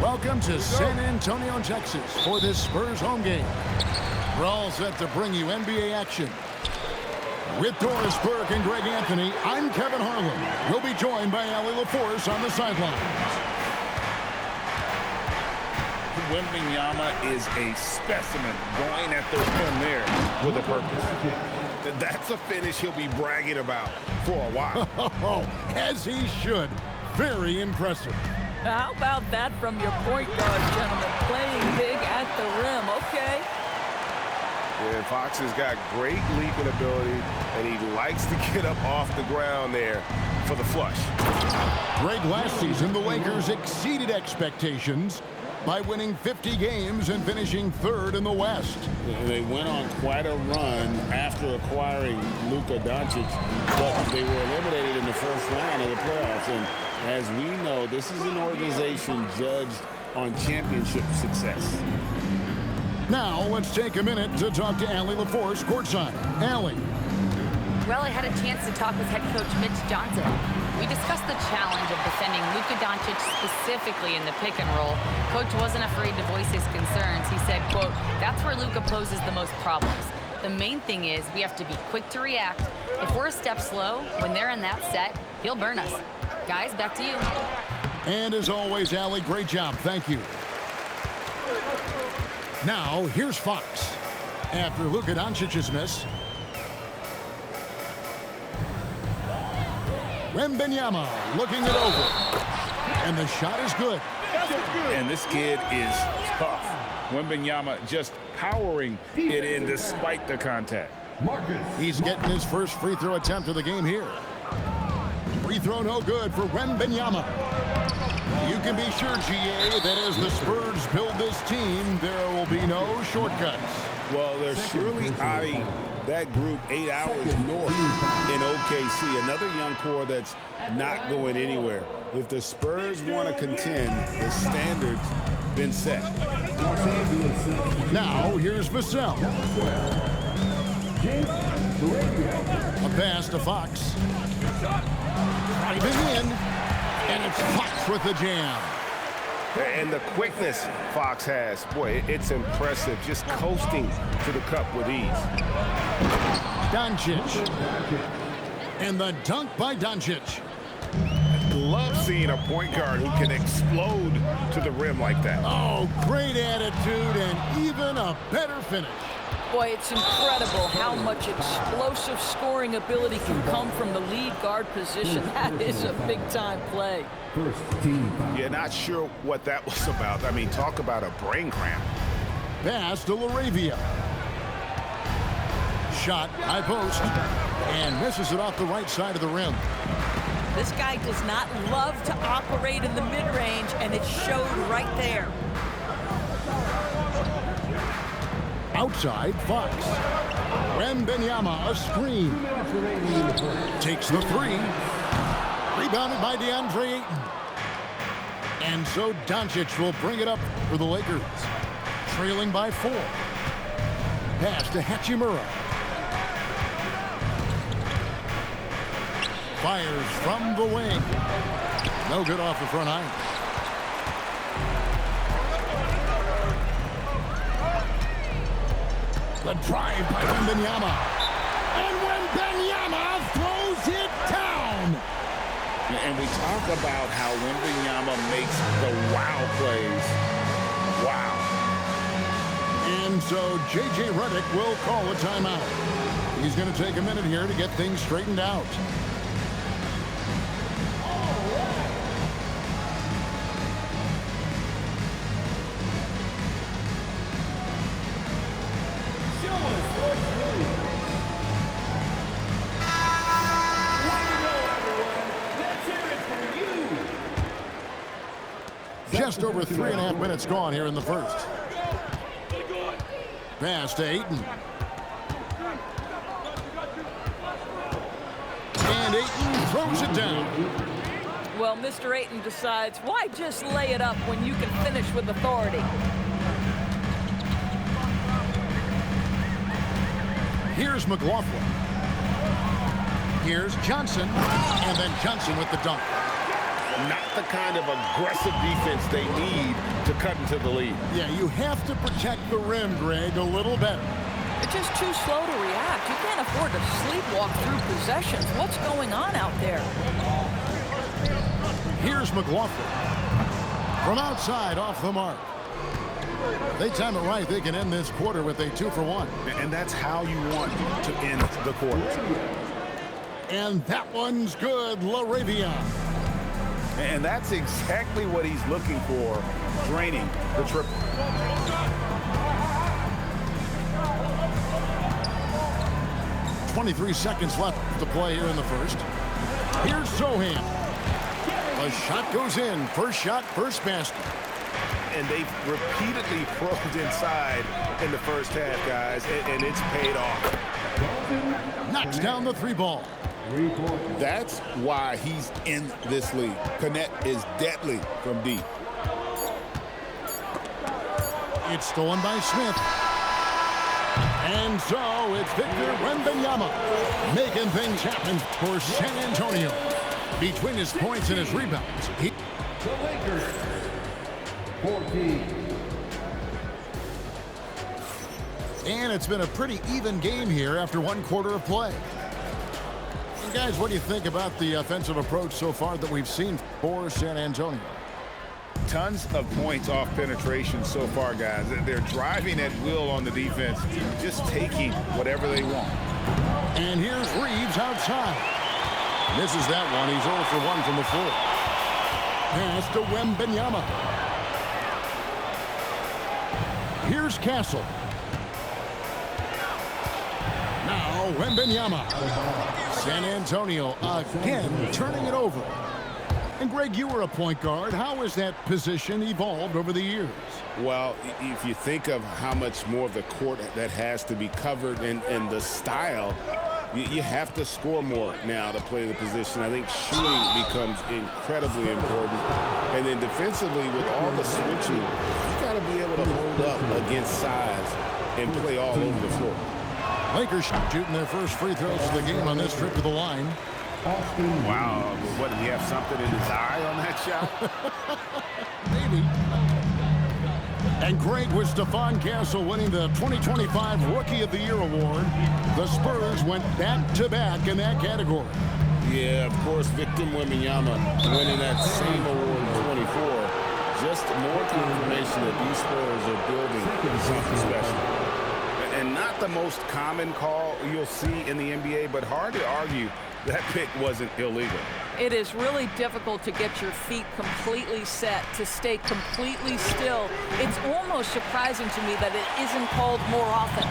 Welcome to San Antonio, Texas for this Spurs home game. We're all set to bring you NBA action. With Doris Burke and Greg Anthony, I'm Kevin Harlan. We'll be joined by Allie LaForce on the sidelines. Wembanyama is a specimen going at the rim there with a purpose. That's a finish he'll be bragging about for a while. As he should. Very impressive. How about that from your point guard, gentlemen? Playing big at the rim. Okay. Yeah, Fox has got great leaping ability, and he likes to get up off the ground there for the flush. Greg, last season, the Lakers exceeded expectations by winning 50 games and finishing third in the West. They went on quite a run after acquiring Luka Doncic, but they were eliminated in the first round of the playoffs. And as we know, this is an organization judged on championship success. Now, let's take a minute to talk to Allie LaForce courtside. Allie. Well, I had a chance to talk with head coach Mitch Johnson. We discussed the challenge of defending Luka Doncic specifically in the pick and roll. Coach wasn't afraid to voice his concerns. He said, quote, "That's where Luka poses the most problems. The main thing is we have to be quick to react. If we're a step slow, when they're in that set, he'll burn us." Guys, back to you. And as always, Allie, great job. Thank you. Now, here's Fox. After Luka Doncic's miss, Wembanyama looking it over. And the shot is good. And this kid is tough. Wembanyama just powering it in despite the contact. He's getting his first free throw attempt of the game here. Free throw no good for Wembanyama. You can be sure, GA, that as the Spurs build this team, there will be no shortcuts. Well, they're surely eyeing that group 8 hours north in OKC. Another young core that's not going anywhere. If the Spurs want to contend, the standard's been set. Now, here's Vassell. A pass to Fox. Driving in, and it's Fox with the jam. And the quickness Fox has, boy, it's impressive. Just coasting to the cup with ease. Doncic. And the dunk by Doncic. Love seeing a point guard who can explode to the rim like that. Oh, great attitude and even a better finish. Boy, it's incredible how much explosive scoring ability can come from the lead guard position. That is a big-time play. Yeah, not sure what that was about. I mean, talk about a brain cramp. Pass to LaRavia. Shot, high post, and misses it off the right side of the rim. This guy does not love to operate in the mid-range, and it showed right there. Outside, Fox. Wembanyama, a screen. Takes the three. Rebounded by DeAndre Ayton. And so Doncic will bring it up for the Lakers. Trailing by 4. Pass to Hachimura. Fires from the wing. No good off the front iron. The drive by Wembanyama. And Wembanyama throws it down. And we talk about how Wembanyama makes the wow plays. Wow. And so J.J. Redick will call a timeout. He's going to take a minute here to get things straightened out. Just over 3.5 minutes gone here in the first. Pass to Ayton. And Ayton throws it down. Well, Mr. Ayton decides, why just lay it up when you can finish with authority? Here's McLaughlin. Here's Johnson. And then Johnson with the dunk. Not the kind of aggressive defense they need to cut into the lead. Yeah, you have to protect the rim, Greg, a little better. They're just too slow to react. You can't afford to sleepwalk through possessions. What's going on out there? Here's McLaughlin. From outside, off the mark. If they time it right, they can end this quarter with a 2-for-1. And that's how you want to end the quarter. And that one's good, LaRavia. And that's exactly what he's looking for, draining the triple. .23 seconds left to play here in the first. Here's Sohan. The shot goes in. First shot, first basket. And they've repeatedly probed inside in the first half, guys, and it's paid off. Knocks down the three ball. That's why he's in this league. Connect is deadly from deep. It's stolen by Smith. And so it's Victor Wembanyama making things happen for San Antonio. Between his points and his rebounds, The Lakers, 14. And it's been a pretty even game here after one quarter of play. And guys, what do you think about the offensive approach so far that we've seen for San Antonio? Tons of points off penetration so far, guys. They're driving at will on the defense, just taking whatever they want. And here's Reeves outside. Misses that one. He's 0 for 1 from the floor. Pass to Wembanyama. Here's Castle. Now Wembanyama. San Antonio again turning it over. And Greg, you were a point guard. How has that position evolved over the years? Well, if you think of how much more of the court that has to be covered and the style, you have to score more now to play the position. I think shooting becomes incredibly important. And then defensively, with all the switching, you got to be able to hold up against size and play all over the floor. Lakers shooting their first free throws of the game on this trip to the line. Wow, what, did he have something in his eye on that shot? Maybe. And Greg, with Stephon Castle winning the 2025 Rookie of the Year award, the Spurs went back-to-back in that category. Yeah, of course, Victor Wembanyama winning that same award in 24. Just more confirmation that these Spurs are building something special. And not the most common call you'll see in the NBA, but hard to argue that pick wasn't illegal. It is really difficult to get your feet completely set, to stay completely still. It's almost surprising to me that it isn't called more often.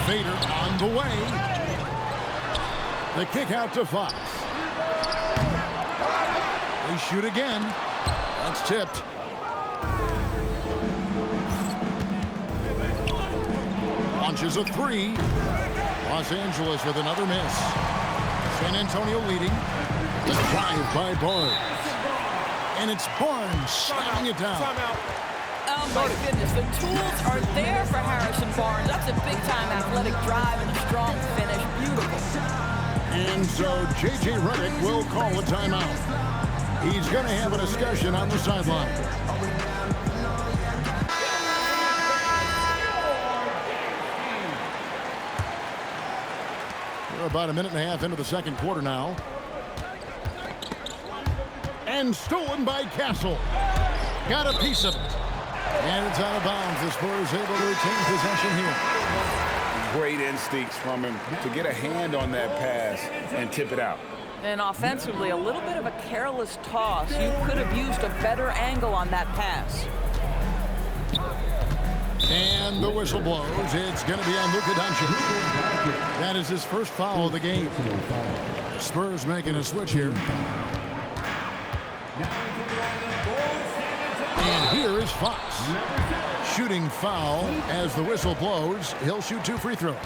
Vader on the way. The kick out to Fox. They shoot again. That's tipped. Launches a three. Los Angeles with another miss. San Antonio leading. The drive by Barnes. And it's Barnes slamming it down. Oh my goodness, the tools are there for Harrison Barnes. That's a big-time athletic drive and a strong finish. Beautiful. And so J.J. Redick will call a timeout. He's going to have a discussion on the sideline. We're about a minute and a half into the second quarter now. And stolen by Castle. Got a piece of it. And it's out of bounds. The Spurs able to retain possession here. Great instincts from him to get a hand on that pass and tip it out. And offensively, a little bit of a careless toss. You could have used a better angle on that pass. And the whistle blows. It's going to be on Luka Doncic. That is his first foul of the game. Spurs making a switch here. And here is Fox. Shooting foul as the whistle blows. He'll shoot 2 free throws.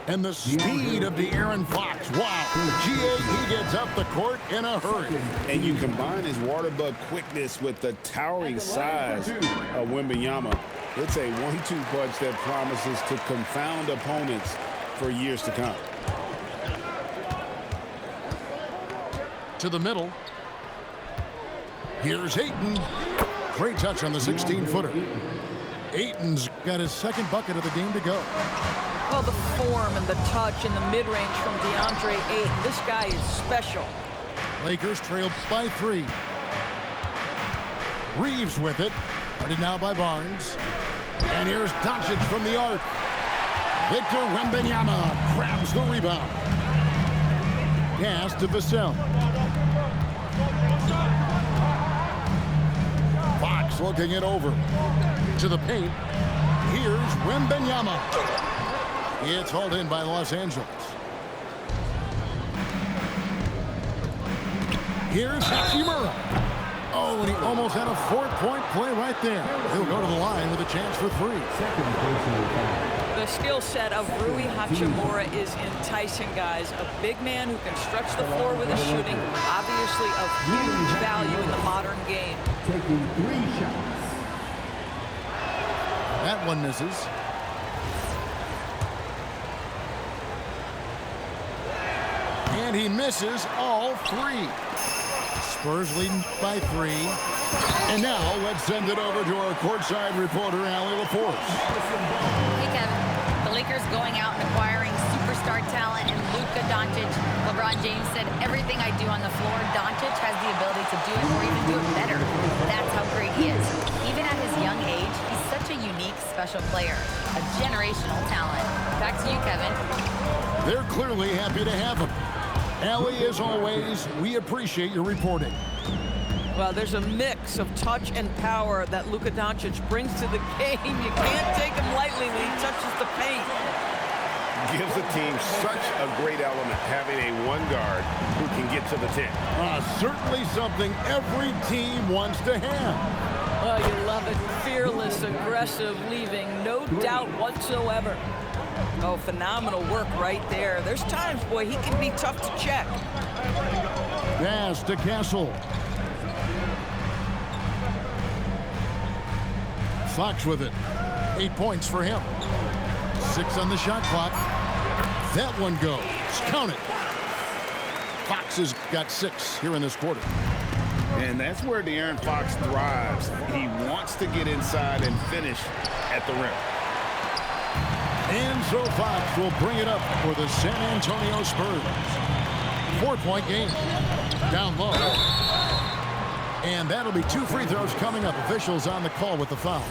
And the speed of Dearron Fox. Wow. He gets up the court in a hurry. And you combine his water bug quickness with the towering size of Wembanyama. It's a 1-2 punch that promises to confound opponents for years to come. To the middle. Here's Ayton. Great touch on the 16-footer. Ayton's got his second bucket of the game to go. Well, the form and the touch and the mid-range from DeAndre Ayton. This guy is special. Lakers trail by 3. Reeves with it. Guarded now by Barnes. And here's Doncic from the arc. Victor Wembanyama grabs the rebound. Pass to Vassell. Fox looking it over. To the paint. Here's Wembanyama. It's hauled in by Los Angeles. Here's Hachimura. Oh, and he almost had a 4-point play right there. He'll go to the line with a chance for 3. The skill set of Rui Hachimura is enticing, guys. A big man who can stretch the floor with his shooting. Obviously of huge value in the modern game. Taking 3 shots. That one misses. And he misses all 3. Spurs leading by 3. And now let's send it over to our courtside reporter, Allie LaForce. Hey, Kevin. The Lakers going out and acquiring superstar talent in Luka Doncic. LeBron James said, everything I do on the floor, Doncic has the ability to do it or even do it better. That's how great he is. Even at his young age, he's such a unique, special player. A generational talent. Back to you, Kevin. They're clearly happy to have him. Allie, as always, we appreciate your reporting. Well, there's a mix of touch and power that Luka Doncic brings to the game. You can't take him lightly when he touches the paint. Gives the team such a great element having a one guard who can get to the 10. Certainly something every team wants to have. Oh, you love it. Fearless, aggressive, leaving no doubt whatsoever. Oh, phenomenal work right there. There's times, boy, he can be tough to check. Pass to Castle. Fox with it. 8 points for him. 6 on the shot clock. That one goes. Count it. Fox has got 6 here in this quarter. And that's where Dearron Fox thrives. He wants to get inside and finish at the rim. And so Fox will bring it up for the San Antonio Spurs. 4-point game. Down low. And that'll be 2 free throws coming up. Officials on the call with the foul.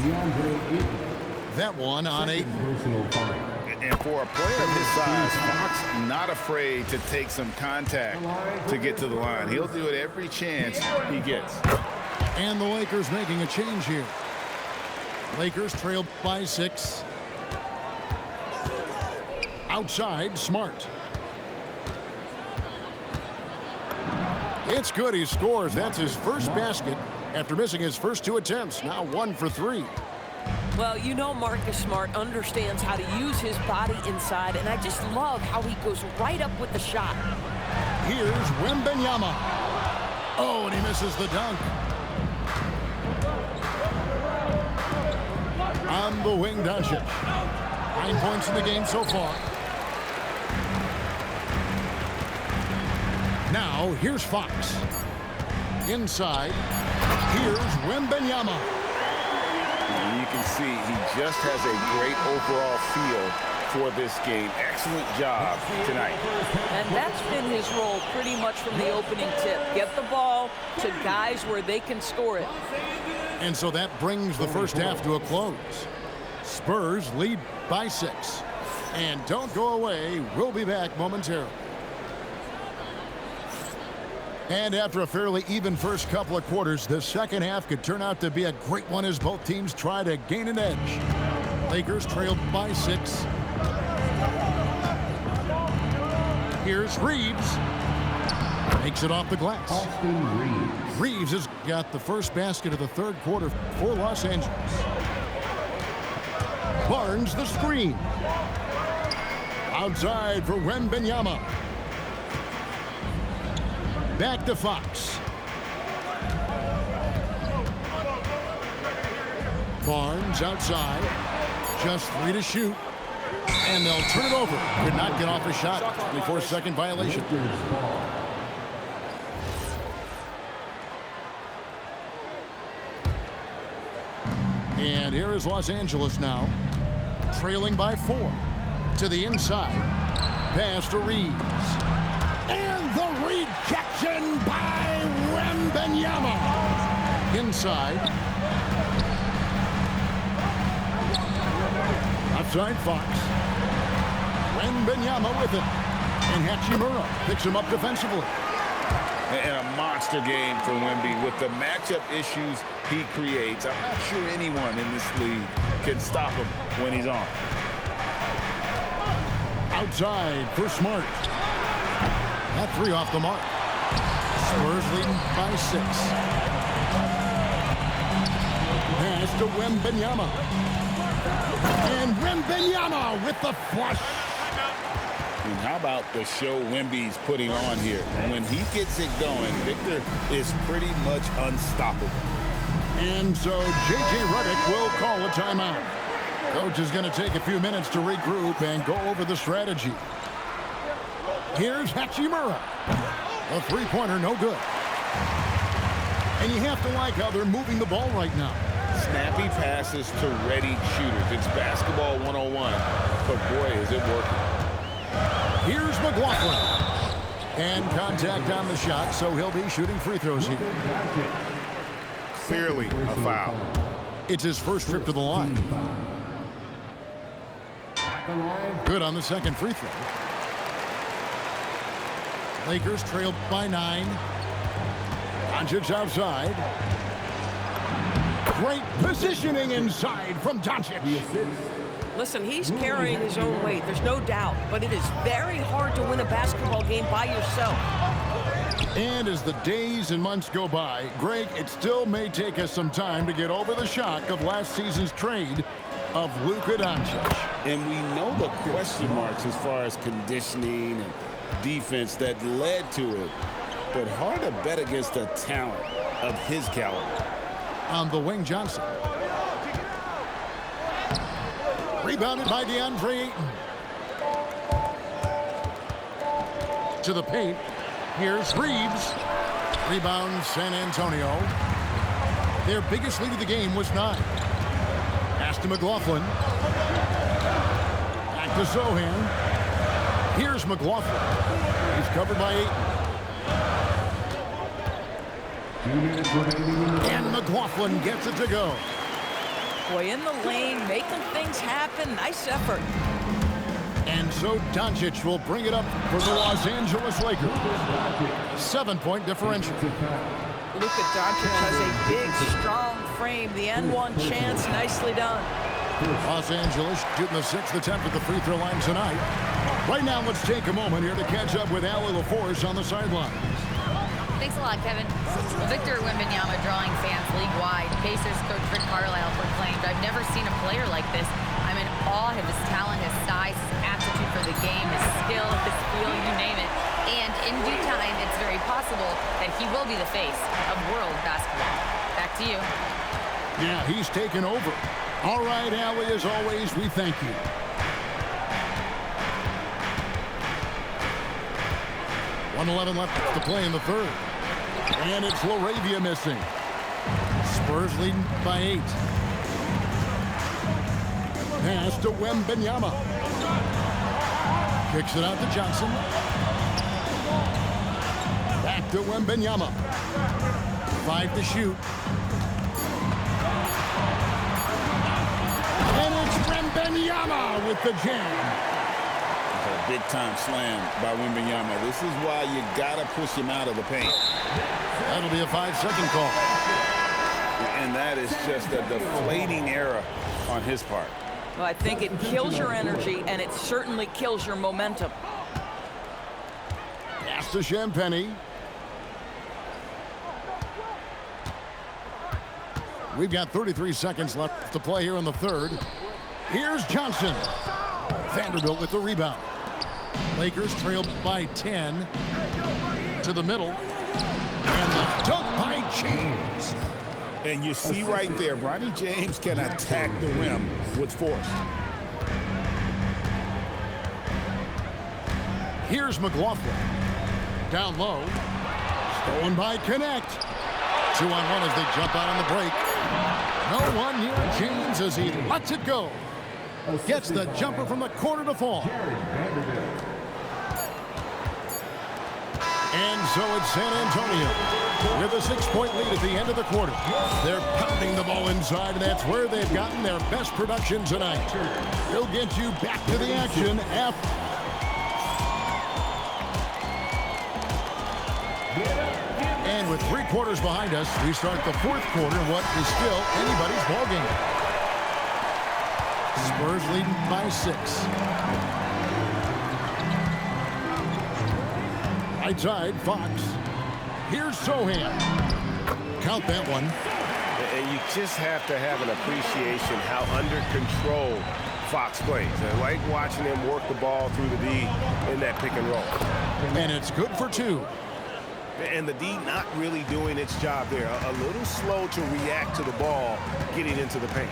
That one on 8. And for a player of his size, Fox not afraid to take some contact to get to the line. He'll do it every chance he gets. And the Lakers making a change here. Lakers trailed by 6. Outside, Smart. It's good. He scores. That's his first basket after missing his first 2 attempts. Now 1 for 3. Well, you know Marcus Smart understands how to use his body inside, and I just love how he goes right up with the shot. Here's Wembanyama. Oh, and he misses the dunk. On the wing, Doncic. 9 points in the game so far. Now, here's Fox. Inside, here's Wembanyama. You can see he just has a great overall feel for this game. Excellent job tonight. And that's been his role pretty much from the opening tip. Get the ball to guys where they can score it. And so that brings the first half to a close. Spurs lead by 6. And don't go away. We'll be back momentarily. And after a fairly even first couple of quarters, the second half could turn out to be a great one as both teams try to gain an edge. Lakers trailed by 6. Here's Reeves. Makes it off the glass. Reeves has got the first basket of the third quarter for Los Angeles. Barnes the screen. Outside for Wembanyama. Back to Fox. Barnes outside. Just 3 to shoot. And they'll turn it over. Could not get off a shot. 24-second violation. And here is Los Angeles now, trailing by 4. To the inside, pass to Reeves. And the rejection by Wembanyama. Inside. Outside Fox. Wembanyama with it. And Hachimura picks him up defensively. And a monster game for Wemby with the matchup issues he creates. I'm not sure anyone in this league can stop him when he's on. Outside for Smart. That 3 off the mark. Spurs leading by 6. Pass to Wembanyama. And Wembanyama with the flush. And how about the show Wemby's putting on here? When he gets it going, Victor is pretty much unstoppable. And so J.J. Redick will call a timeout. Coach is going to take a few minutes to regroup and go over the strategy. Here's Hachimura. A three-pointer, no good. And you have to like how they're moving the ball right now. Snappy passes to ready shooters. It's basketball 101, but boy, is it working. Here's McLaughlin. And contact on the shot, so he'll be shooting free throws here. Clearly a foul. It's his first trip to the line. Good on the second free throw. Lakers trailed by 9. Doncic outside. Great positioning inside from Doncic. Listen, he's carrying his own weight. There's no doubt. But it is very hard to win a basketball game by yourself. And as the days and months go by, Greg, it still may take us some time to get over the shock of last season's trade of Luka Doncic. And we know the question marks as far as conditioning and defense that led to it. But hard to bet against the talent of his caliber. On the wing, Johnson. Rebounded by DeAndre Ayton. To the paint. Here's Reeves. Rebound, San Antonio. Their biggest lead of the game was 9. Pass to McLaughlin. Back to Zohan. Here's McLaughlin. He's covered by Ayton. And McLaughlin gets it to go. Boy, in the lane, making things happen. Nice effort. And so Doncic will bring it up for the Los Angeles Lakers. 7-point differential. Luka Doncic has a big, strong frame. The N1 chance, nicely done. Los Angeles shooting the 6th attempt at the free throw line tonight. Right now, let's take a moment here to catch up with Allie LaForce on the sideline. Thanks a lot, Kevin. Well, Victor Wembanyama drawing fans league-wide. Pacers coach Rick Carlisle proclaimed, "I've never seen a player like this. I'm in awe of his talent, his size, his aptitude for the game, his skill, his feel, you name it. And in due time, it's very possible that he will be the face of world basketball." Back to you. Yeah, he's taken over. All right, Allie, as always, we thank you. .111 left to play in the third. And it's Laravia missing. Spurs leading by 8. Pass to Wembanyama. Kicks it out to Johnson. Back to Wembanyama. 5 to shoot. And it's Wembanyama with the jam. A big-time slam by Wembanyama. This is why you got to push him out of the paint. That'll be a 5-second call. And that is just a deflating error on his part. Well, I think it kills your energy, and it certainly kills your momentum. Pass to Champagnie. We've got 33 seconds left to play here in the third. Here's Johnson. Vanderbilt with the rebound. Lakers trailed by 10. To the middle. And the dunk by James. And you see right there, Bronny James can attack the rim with force. Here's McLaughlin. Down low. Stolen by Connect. 2-on-1 as they jump out on the break. No one near James as he lets it go. Gets the jumper from the corner to fall. And so it's San Antonio with a 6-point lead at the end of the quarter. They're pounding the ball inside, and that's where they've gotten their best production tonight. They'll get you back to the action after. And with 3 quarters behind us, we start the 4th quarter in what is still anybody's ballgame. Spurs leading by 6. Right side, Fox. Here's Sohan. Count that one. And you just have to have an appreciation how under control Fox plays. I like watching him work the ball through the D in that pick and roll. And it's good for 2. And the D not really doing its job there. A little slow to react to the ball getting into the paint.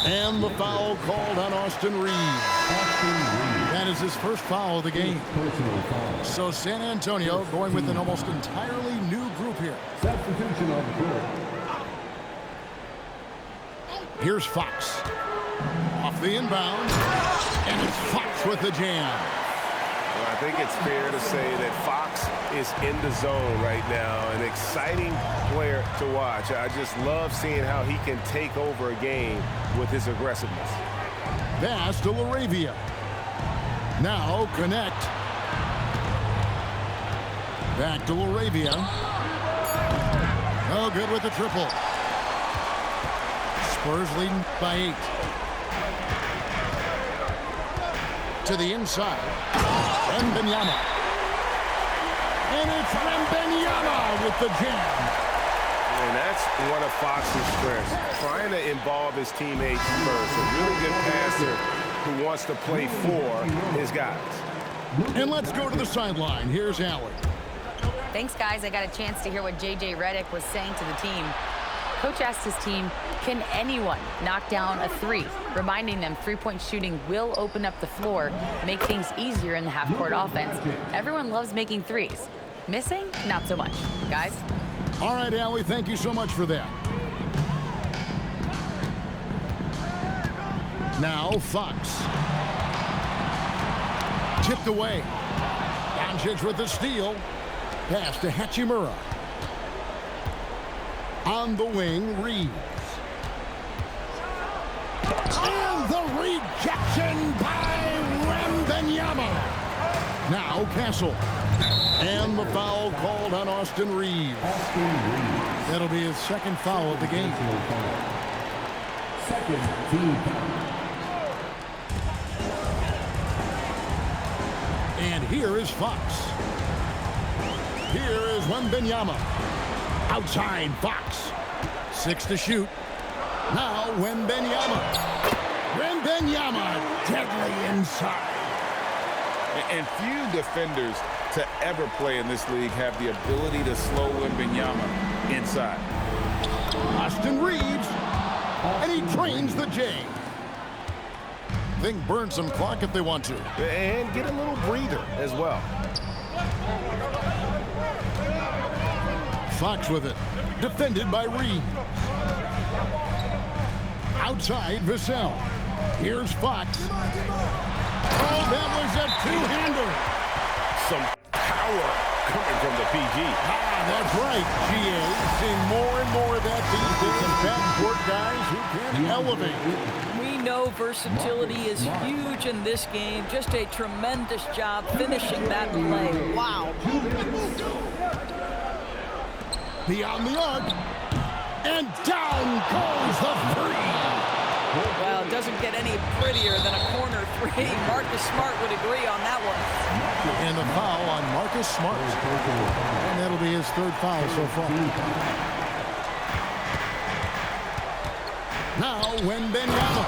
And the foul called on Austin Reeves. That is his first foul of the game. So San Antonio going with an almost entirely new group here. Substitution on the court. Here's Fox. Off the inbound. And it's Fox with the jam. Well, I think it's fair to say that Fox is in the zone right now. An exciting player to watch. I just love seeing how he can take over a game with his aggressiveness. Pass to LaRavia. Now connect. Back to LaRavia. No good with the triple. Spurs leading by 8. To the inside. Wembanyama. And it's Wembanyama with the jam. And that's one of Fox's strengths, trying to involve his teammates first. A really good passer who wants to play for his guys. And let's go to the sideline. Here's Allen. Thanks, guys. I got a chance to hear what J.J. Redick was saying to the team. Coach asked his team, can anyone knock down a 3? Reminding them 3-point shooting will open up the floor, make things easier in the half-court offense. Everyone loves making 3s. Missing? Not so much. Guys? All right, Allie, thank you so much for that. Now Fox. Tipped away. Doncic with the steal. Pass to Hachimura. On the wing, Reeves. And the rejection by Wembanyama. Now Castle. And the foul called on Austin Reeves. That'll be his second foul of the game. Second team foul. And here is Fox. Here is Wembanyama. Outside, Fox. 6 to shoot. Now Wembanyama. Wembanyama deadly inside. And few defenders to ever play in this league have the ability to slow Wembanyama inside. Austin Reeves. And he trains the J. Think burn some clock if they want to. And get a little breather as well. Fox with it. Defended by Reeves. Outside, Vassell. Here's Fox. Oh, that was a two-hander. Some power coming from the PG. That's right, GA. Seeing more and more of that these days. Some backcourt guys who can elevate. We know versatility is huge in this game. Just a tremendous job finishing that play. Wow. Beyond the arc. And down goes the three. Well, it doesn't get any prettier than a corner 3. Marcus Smart would agree on that one. And the foul on Marcus Smart. And that'll be his third foul so far. Now Wembanyama.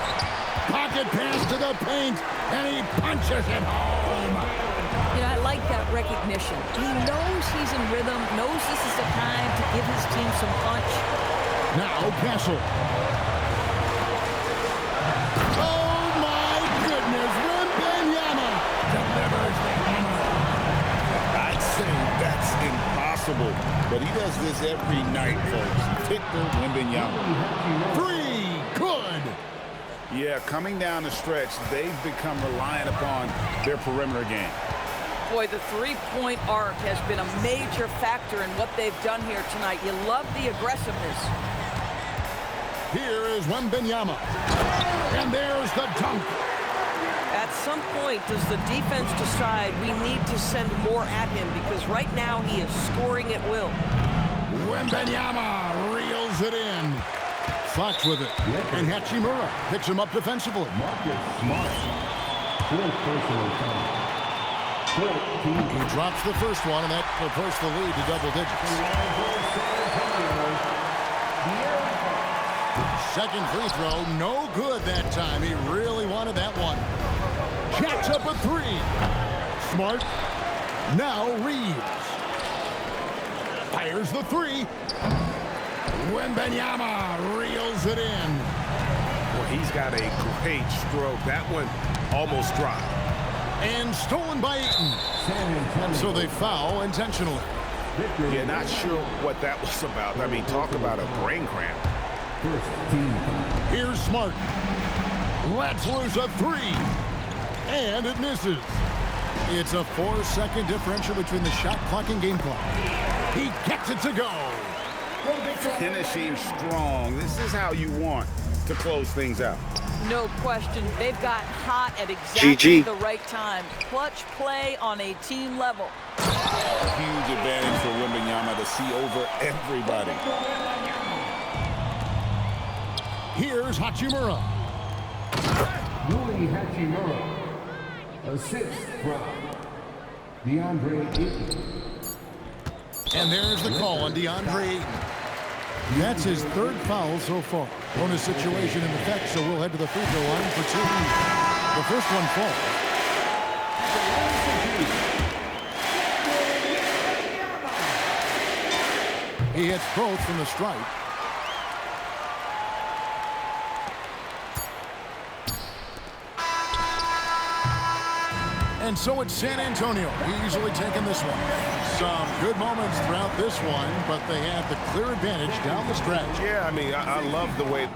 Pocket pass to the paint. And he punches it home. You know, I like that recognition. He knows he's in rhythm, knows this is the time to give his team some punch. Now Castle. Oh my goodness, Wembanyama delivers the hammer. I'd say that's impossible possible, but he does this every night, folks. Victor Wembanyama. Three, good. Yeah, coming down the stretch, they've become reliant upon their perimeter game. Boy, the three-point arc has been a major factor in what they've done here tonight. You love the aggressiveness. Here is Wembanyama. And there's the dunk. At some point, does the defense decide we need to send more at him? Because right now he is scoring at will. Wembanyama reels it in. Fox with it. And Hachimura picks him up defensively. Marcus Smart. Fourth personal foul. He drops the first one, and that will push the lead to double digits. Second free throw, no good that time. He really wanted that one. Jacks up a three. Smart. Now Reeves. Fires the three. Wembanyama reels it in. Well, he's got a great stroke. That one almost dropped. And stolen by Ayton. And so they foul intentionally. Yeah, not sure what that was about. I mean, talk about a brain cramp. Here's Smart. Lets loose a three. And it misses. It's a 4-second differential between the shot clock and game clock. He gets it to go. Finishing strong. This is how you want to close things out. No question. They've got hot at exactly the right time. Clutch play on a team level. Huge advantage for Wembanyama to see over everybody. Here's Hachimura. Rui Hachimura. Assist from DeAndre Ayton. And there's the call on DeAndre Ayton. That's his third foul so far. Bonus situation in effect, so we'll head to the free throw line for two. The first one falls. He hits both from the stripe. And so it's San Antonio easily taking this one. Some good moments throughout this one, but they have the clear advantage down the stretch. Yeah, I mean, I love the way